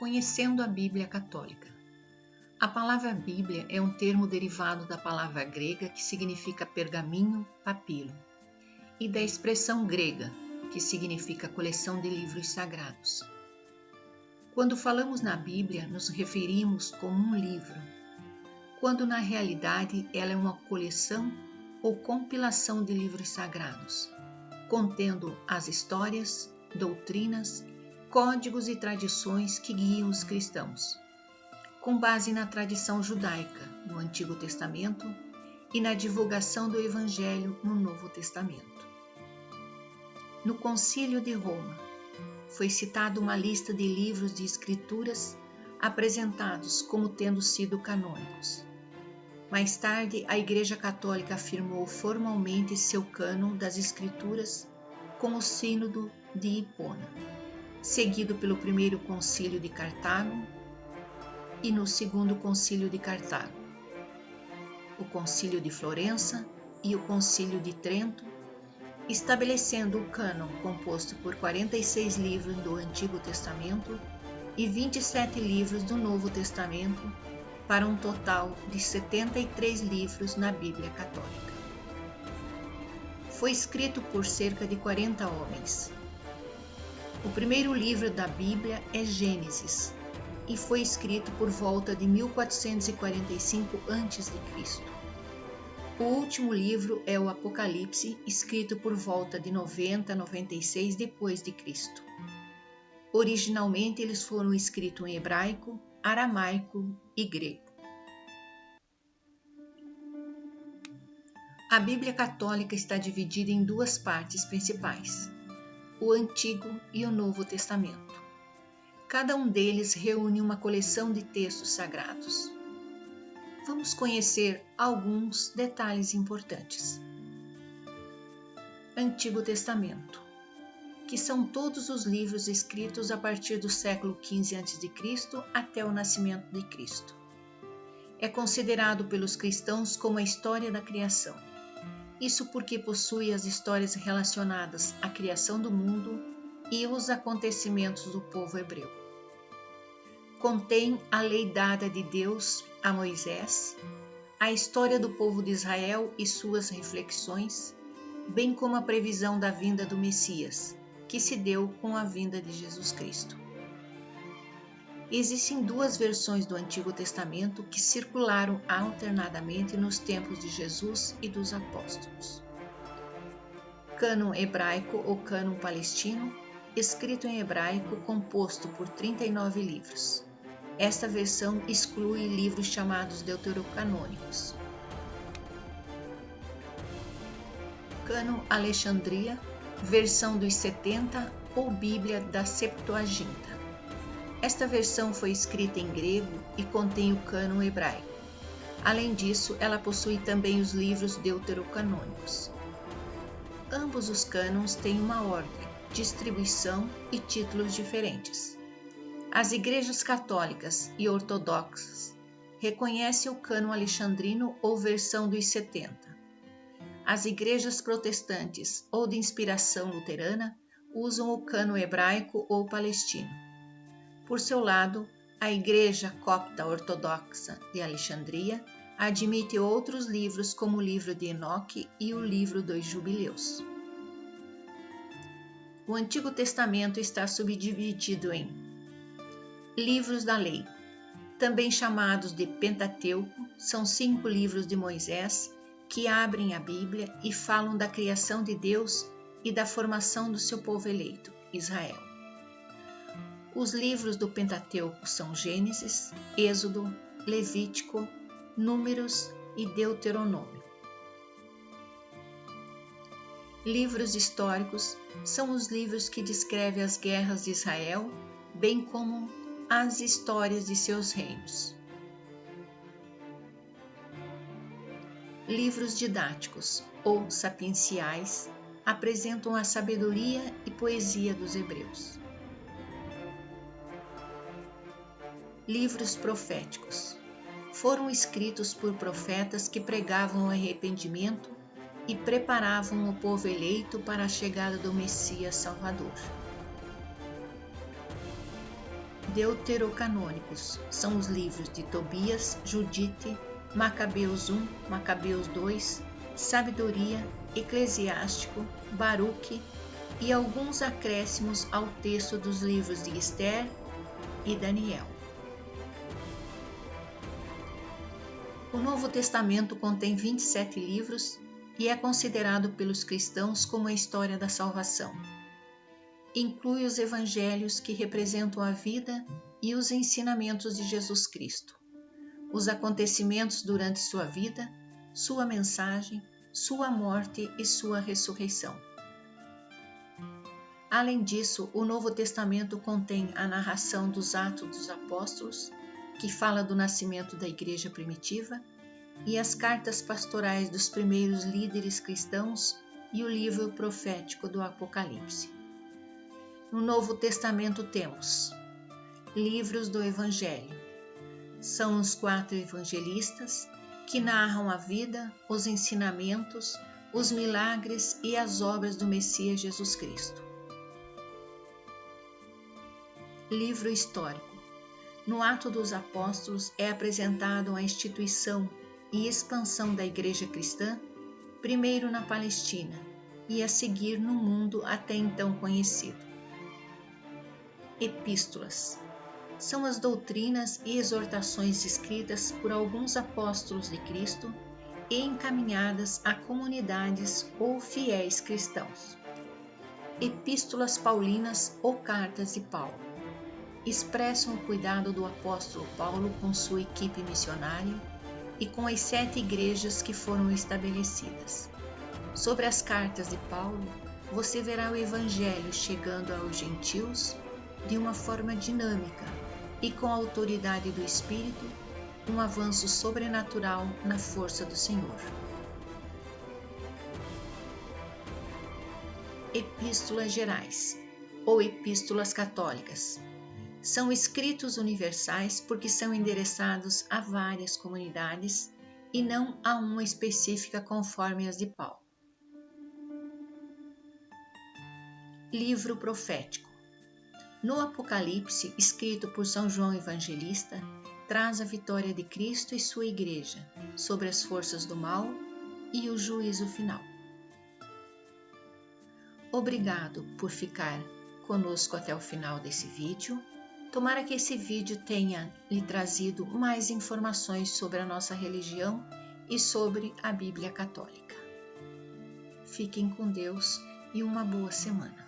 Conhecendo a Bíblia Católica. A palavra Bíblia é um termo derivado da palavra grega que significa pergaminho, papiro, e da expressão grega, que significa coleção de livros sagrados. Quando falamos na Bíblia, nos referimos como um livro, quando na realidade ela é uma coleção ou compilação de livros sagrados, contendo as histórias, doutrinas, códigos e tradições que guiam os cristãos, com base na tradição judaica no Antigo Testamento e na divulgação do Evangelho no Novo Testamento. No Concílio de Roma, foi citada uma lista de livros de escrituras apresentados como tendo sido canônicos. Mais tarde, a Igreja Católica afirmou formalmente seu cânon das Escrituras com o Sínodo de Hipona, seguido pelo primeiro Concílio de Cartago e no segundo Concílio de Cartago, o Concílio de Florença e o Concílio de Trento, estabelecendo o cânon composto por 46 livros do Antigo Testamento e 27 livros do Novo Testamento, para um total de 73 livros na Bíblia Católica. Foi escrito por cerca de 40 homens. O primeiro livro da Bíblia é Gênesis e foi escrito por volta de 1445 a.C. O último livro é o Apocalipse, escrito por volta de 90 a 96 d.C. Originalmente eles foram escritos em hebraico, aramaico e grego. A Bíblia Católica está dividida em duas partes principais: o Antigo e o Novo Testamento. Cada um deles reúne uma coleção de textos sagrados. Vamos conhecer alguns detalhes importantes. Antigo Testamento, que são todos os livros escritos a partir do século XV a.C. até o nascimento de Cristo. É considerado pelos cristãos como a história da criação. Isso porque possui as histórias relacionadas à criação do mundo e os acontecimentos do povo hebreu. Contém a lei dada de Deus a Moisés, a história do povo de Israel e suas reflexões, bem como a previsão da vinda do Messias, que se deu com a vinda de Jesus Cristo. Existem duas versões do Antigo Testamento que circularam alternadamente nos tempos de Jesus e dos apóstolos. Cânon hebraico ou cânon palestino, escrito em hebraico, composto por 39 livros. Esta versão exclui livros chamados deuterocanônicos. Cânon Alexandria, versão dos 70 ou Bíblia da Septuaginta. Esta versão foi escrita em grego e contém o cânon hebraico. Além disso, ela possui também os livros deuterocanônicos. Ambos os cânons têm uma ordem, distribuição e títulos diferentes. As igrejas católicas e ortodoxas reconhecem o cânon alexandrino ou versão dos 70. As igrejas protestantes ou de inspiração luterana usam o cânon hebraico ou palestino. Por seu lado, a Igreja Copta Ortodoxa de Alexandria admite outros livros como o livro de Enoque e o livro dos Jubileus. O Antigo Testamento está subdividido em livros da lei, também chamados de Pentateuco, são 5 livros de Moisés que abrem a Bíblia e falam da criação de Deus e da formação do seu povo eleito, Israel. Os livros do Pentateuco são Gênesis, Êxodo, Levítico, Números e Deuteronômio. Livros históricos são os livros que descrevem as guerras de Israel, bem como as histórias de seus reinos. Livros didáticos ou sapienciais apresentam a sabedoria e poesia dos hebreus. Livros proféticos foram escritos por profetas que pregavam o arrependimento e preparavam o povo eleito para a chegada do Messias Salvador. Deuterocanônicos são os livros de Tobias, Judite, Macabeus 1, Macabeus 2, Sabedoria, Eclesiástico, Baruque e alguns acréscimos ao texto dos livros de Esther e Daniel. O Novo Testamento contém 27 livros e é considerado pelos cristãos como a história da salvação. Inclui os evangelhos que representam a vida e os ensinamentos de Jesus Cristo, os acontecimentos durante sua vida, sua mensagem, sua morte e sua ressurreição. Além disso, o Novo Testamento contém a narração dos Atos dos Apóstolos, que fala do nascimento da Igreja primitiva, e as cartas pastorais dos primeiros líderes cristãos e o livro profético do Apocalipse. No Novo Testamento temos livros do Evangelho. São os 4 evangelistas que narram a vida, os ensinamentos, os milagres e as obras do Messias Jesus Cristo. Livro histórico. No Atos dos Apóstolos é apresentado a instituição e expansão da Igreja Cristã, primeiro na Palestina e a seguir no mundo até então conhecido. Epístolas. São as doutrinas e exortações escritas por alguns apóstolos de Cristo e encaminhadas a comunidades ou fiéis cristãos. Epístolas paulinas ou cartas de Paulo. Expressam o cuidado do apóstolo Paulo com sua equipe missionária e com as 7 igrejas que foram estabelecidas. Sobre as cartas de Paulo, você verá o Evangelho chegando aos gentios de uma forma dinâmica e com a autoridade do Espírito, um avanço sobrenatural na força do Senhor. Epístolas gerais ou epístolas católicas. São escritos universais porque são endereçados a várias comunidades e não a uma específica conforme as de Paulo. Livro profético. No Apocalipse, escrito por São João Evangelista, traz a vitória de Cristo e sua Igreja sobre as forças do mal e o juízo final. Obrigado por ficar conosco até o final desse vídeo. Tomara que esse vídeo tenha lhe trazido mais informações sobre a nossa religião e sobre a Bíblia Católica. Fiquem com Deus e uma boa semana.